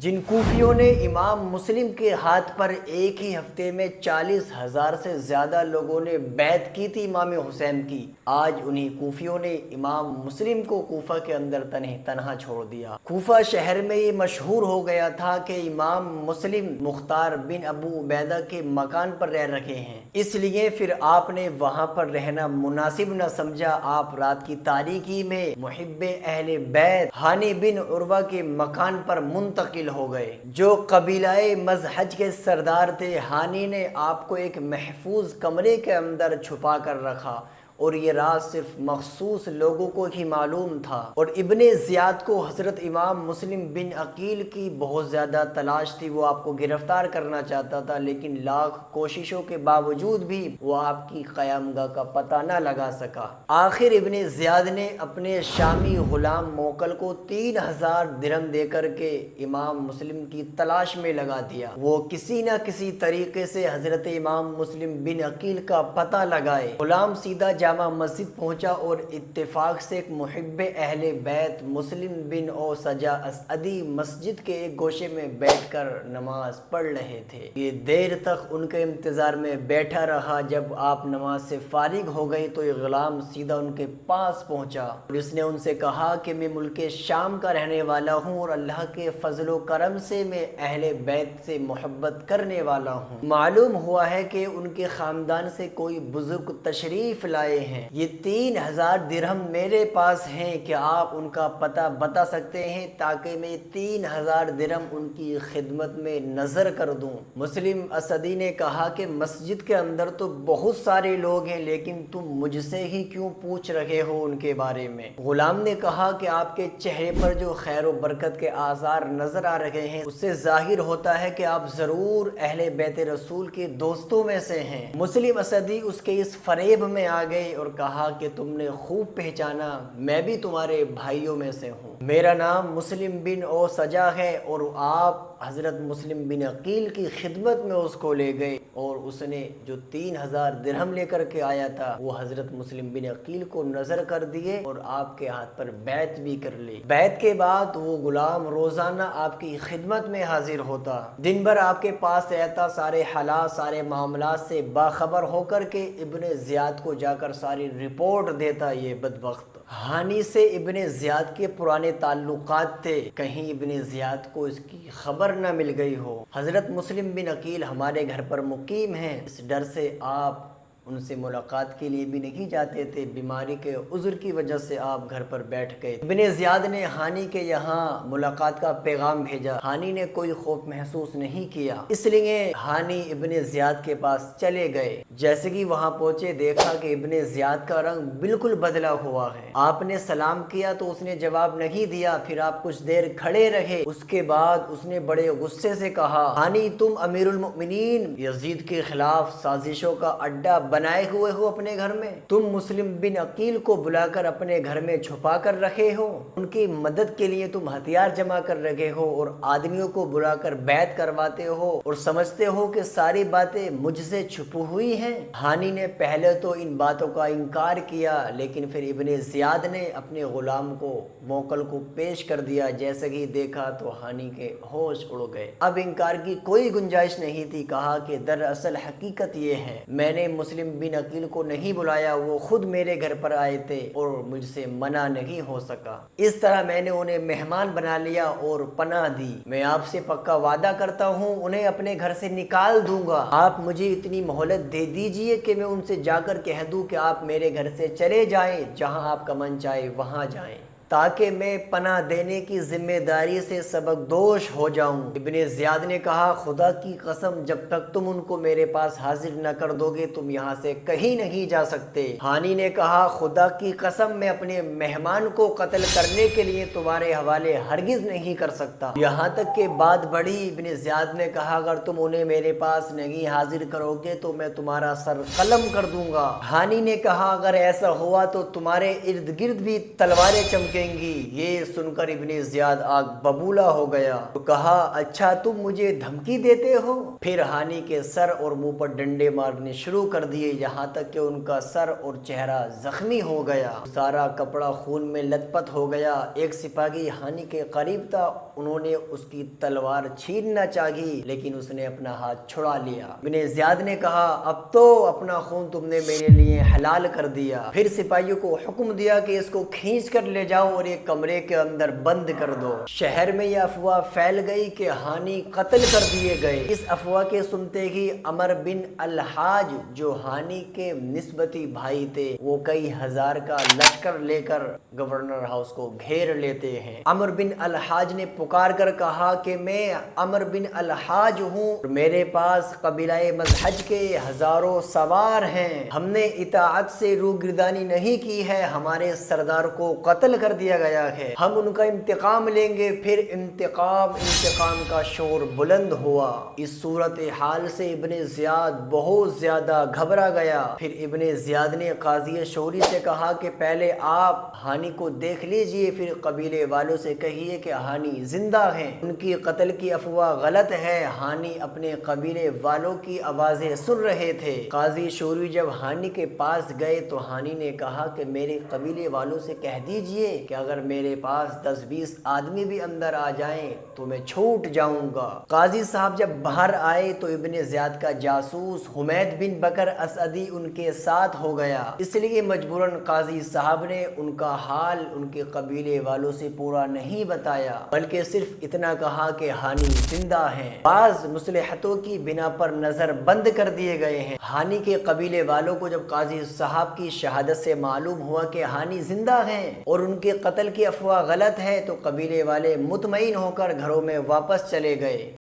جن کوفیوں نے امام مسلم کے ہاتھ پر ایک ہی ہفتے میں 40,000 سے زیادہ لوگوں نے بیعت کی تھی امام حسین کی، آج انہی کوفیوں نے امام مسلم کو کوفہ کے اندر تنہا چھوڑ دیا۔ کوفہ شہر میں یہ مشہور ہو گیا تھا کہ امام مسلم مختار بن ابو عبیدہ کے مکان پر رہ رکھے ہیں، اس لیے پھر آپ نے وہاں پر رہنا مناسب نہ سمجھا۔ آپ رات کی تاریکی میں محب اہل بیت ہانی بن عروہ کے مکان پر منتقل ہو گئے، جو قبیلہ مزحج کے سردار تھے۔ ہانی نے آپ کو ایک محفوظ کمرے کے اندر چھپا کر رکھا اور یہ راز صرف مخصوص لوگوں کو ہی معلوم تھا، اور ابن زیاد کو حضرت امام مسلم بن عقیل کی بہت زیادہ تلاش تھی۔ وہ آپ کو گرفتار کرنا چاہتا تھا، لیکن لاکھ کوششوں کے باوجود بھی وہ آپ کی قیامگاہ کا پتہ نہ لگا سکا۔ آخر ابن زیاد نے اپنے شامی غلام موکل کو 3,000 درہم دے کر کے امام مسلم کی تلاش میں لگا دیا۔ وہ کسی نہ کسی طریقے سے حضرت امام مسلم بن عقیل کا پتہ لگائے۔ غلام سیدھا جامع مسجد پہنچا اور اتفاق سے ایک محب اہل بیت مسلم بن او سجا اسعدی مسجد کے ایک گوشے میں بیٹھ کر نماز پڑھ رہے تھے۔ یہ دیر تک ان کے انتظار میں بیٹھا رہا۔ جب آپ نماز سے فارغ ہو گئے تو یہ غلام سیدھا ان کے پاس پہنچا اور اس نے ان سے کہا کہ میں ملک شام کا رہنے والا ہوں اور اللہ کے فضل و کرم سے میں اہل بیت سے محبت کرنے والا ہوں۔ معلوم ہوا ہے کہ ان کے خاندان سے کوئی بزرگ تشریف لائے ہیں۔ یہ 3,000 درہم میرے پاس ہیں کہ آپ ان کا پتہ بتا سکتے ہیں تاکہ میں 3,000 درہم ان کی خدمت میں نظر کر دوں۔ مسلم اسدی نے کہا کہ مسجد کے اندر تو بہت سارے لوگ ہیں، لیکن تم مجھ سے ہی کیوں پوچھ رہے ہو ان کے بارے میں؟ غلام نے کہا کہ آپ کے چہرے پر جو خیر و برکت کے آثار نظر آ رہے ہیں اس سے ظاہر ہوتا ہے کہ آپ ضرور اہل بیت رسول کے دوستوں میں سے ہیں۔ مسلم اسدی اس کے اس فریب میں آ گئے اور کہا کہ تم نے خوب پہچانا، میں بھی تمہارے بھائیوں میں سے ہوں۔ میرا نام مسلم بن او سجا ہے، اور آپ حضرت مسلم بن عقیل کی خدمت میں اس کو لے گئے، اور اس نے جو 3,000 درہم لے کر کے آیا تھا وہ حضرت مسلم بن عقیل کو نظر کر دیے اور آپ کے ہاتھ پر بیعت بھی کر لی۔ بیعت کے بعد وہ غلام روزانہ آپ کی خدمت میں حاضر ہوتا، دن بھر آپ کے پاس رہتا، سارے حالات سارے معاملات سے باخبر ہو کر کے ابن زیاد کو جا کر ساری رپورٹ دیتا۔ یہ بدبخت ہانی سے ابن زیاد کے پرانے تعلقات تھے، کہیں ابن زیاد کو اس کی خبر نہ مل گئی ہو۔ حضرت مسلم بن عقیل ہمارے گھر پر مقیم ہیں، اس ڈر سے آپ ان سے ملاقات کے لیے بھی نہیں جاتے تھے، بیماری کے عذر کی وجہ سے آپ گھر پر بیٹھ گئے۔ ابن زیاد نے ہانی کے یہاں ملاقات کا پیغام بھیجا، ہانی نے کوئی خوف محسوس نہیں کیا، اس لیے ہانی ابن زیاد کے پاس چلے گئے۔ جیسے کہ وہاں پہنچے دیکھا کہ ابن زیاد کا رنگ بالکل بدلا ہوا ہے۔ آپ نے سلام کیا تو اس نے جواب نہیں دیا، پھر آپ کچھ دیر کھڑے رہے، اس کے بعد اس نے بڑے غصے سے کہا، ہانی تم امیر المؤمنین یزید کے خلاف سازشوں کا اڈا بنائے ہوئے ہو اپنے گھر میں، تم مسلم بن عقیل کو بلا کر اپنے گھر میں چھپا کر رکھے ہو، ان کی مدد کے لیے تم ہتھیار جمع کر رکھے ہو اور آدمیوں کو بلا کر بیعت کرواتے ہو اور سمجھتے ہو کہ ساری باتیں مجھ سے چھپی ہوئی ہیں۔ ہانی نے پہلے تو ان باتوں کا انکار کیا، لیکن پھر ابن زیاد نے اپنے غلام کو موکل کو پیش کر دیا۔ جیسے ہی دیکھا تو ہانی کے ہوش اڑ گئے، اب انکار کی کوئی گنجائش نہیں تھی۔ کہا کہ دراصل حقیقت یہ ہے، میں نے مسلم بن عقیل کو نہیں بلایا، وہ خود میرے گھر پر آئے تھے اور مجھ سے منع نہیں ہو سکا، اس طرح میں نے انہیں مہمان بنا لیا اور پناہ دی۔ میں آپ سے پکا وعدہ کرتا ہوں انہیں اپنے گھر سے نکال دوں گا، آپ مجھے اتنی مہلت دے دیجئے کہ میں ان سے جا کر کہہ دوں کہ آپ میرے گھر سے چلے جائیں، جہاں آپ کا من چاہے وہاں جائیں، تاکہ میں پناہ دینے کی ذمہ داری سے سبکدوش ہو جاؤں۔ ابن زیاد نے کہا، خدا کی قسم جب تک تم ان کو میرے پاس حاضر نہ کر دو گے تم یہاں سے کہیں نہیں جا سکتے۔ ہانی نے کہا، خدا کی قسم میں اپنے مہمان کو قتل کرنے کے لیے تمہارے حوالے ہرگز نہیں کر سکتا۔ یہاں تک کہ بات بڑھی، ابن زیاد نے کہا، اگر تم انہیں میرے پاس نہیں حاضر کرو گے تو میں تمہارا سر قلم کر دوں گا۔ ہانی نے کہا، اگر ایسا ہوا تو تمہارے ارد گرد بھی تلواریں چمکیں گی۔ یہ سن کر ابن زیاد آگ ببولا ہو گیا تو کہا، اچھا تم مجھے دھمکی دیتے ہو؟ پھر ہانی کے سر اور منہ پر ڈنڈے مارنے شروع کر دیے، یہاں تک کہ ان کا سر اور چہرہ زخمی ہو گیا، سارا کپڑا خون میں لت پت ہو گیا۔ ایک سپاہی ہانی کے قریب تھا، انہوں نے اس کی تلوار چھیننا چاہی لیکن اس نے اپنا ہاتھ چھڑا لیا۔ ابن زیاد نے کہا اب تو اپنا خون تم نے میرے لیے حلال کر دیا۔ پھر سپاہیوں کو حکم دیا کہ اس کو کھینچ کر لے جاؤ اور ایک کمرے کے اندر بند کر دو۔ شہر میں یہ افواہ پھیل گئی کہ ہانی قتل کر دیے گئے۔ اس افواہ کے سنتے ہی عمر بن الحاج جو ہانی کے نسبتی بھائی تھے وہ کئی ہزار کا لشکر لے کر گورنر ہاؤس کو گھیر لیتے ہیں۔ عمر بن الحاج نے پکار کر کہا کہ میں عمر بن الحاج ہوں، میرے پاس قبیلہ مذہج کے ہزاروں سوار ہیں، ہم نے اطاعت سے روگردانی نہیں کی ہے، ہمارے سردار کو قتل کر دیا گیا ہے، ہم ان کا انتقام لیں گے۔ پھر انتقام کا شور بلند ہوا۔ اس صورتحال سے ابن زیاد بہت زیادہ گھبرا گیا۔ پھر ابن زیاد نے قاضی شوری سے کہا کہ پہلے آپ ہانی کو دیکھ لیجئے، پھر قبیلے والوں سے کہیے کہ ہانی زندہ ہیں، ان کی قتل کی افواہ غلط ہے، ہانی اپنے قبیلے والوں کی آوازیں سن رہے تھے۔ قاضی شوری جب ہانی کے پاس گئے تو ہانی نے کہا کہ میرے قبیلے والوں سے کہہ دیجئے کہ اگر میرے پاس 10-20 آدمی بھی اندر آ جائیں تو میں چھوٹ جاؤں گا۔ قاضی صاحب جب باہر آئے تو ابن زیاد کا جاسوس حمید بن بکر اسعدی ان کے ساتھ ہو گیا، اس لیے مجبوراً قاضی صاحب نے ان کا حال ان کے قبیلے والوں سے پورا نہیں بتایا بلکہ صرف اتنا کہا کہ ہانی زندہ ہیں، بعض مصلحتوں کی بنا پر نظر بند کر دیے گئے ہیں۔ ہانی کے قبیلے والوں کو جب قاضی صاحب کی شہادت سے معلوم ہوا کہ ہانی زندہ ہیں اور ان کے قتل کی افواہ غلط ہے تو قبیلے والے مطمئن ہو کر گھروں میں واپس چلے گئے۔